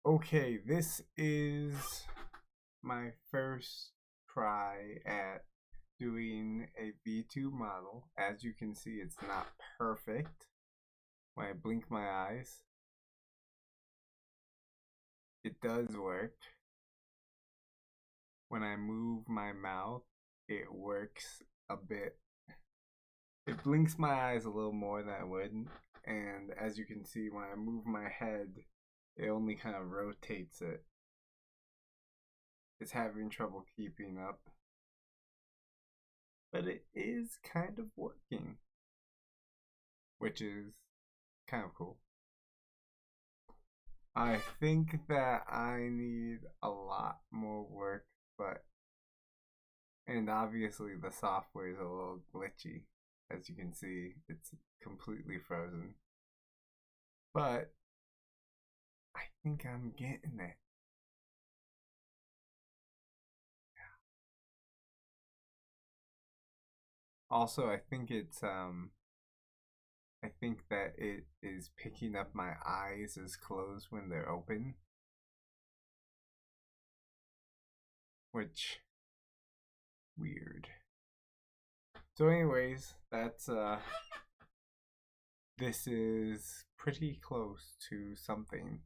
Okay, this is my first try at doing a vtube model. As you can see, it's not perfect. When I blink my eyes, it does work. When I move my mouth, it works a bit. It blinks my eyes a little more than I would. And as you can see, when I move my head, it only kind of rotates it. It's having trouble keeping up. But it is kind of working, which is kind of cool. I think that I need a lot more work, and obviously the software is a little glitchy. As you can see, it's completely frozen. But I think I'm getting it. Also, I think that it is picking up my eyes as closed when they're open, which weird. So anyways, that's this is pretty close to something.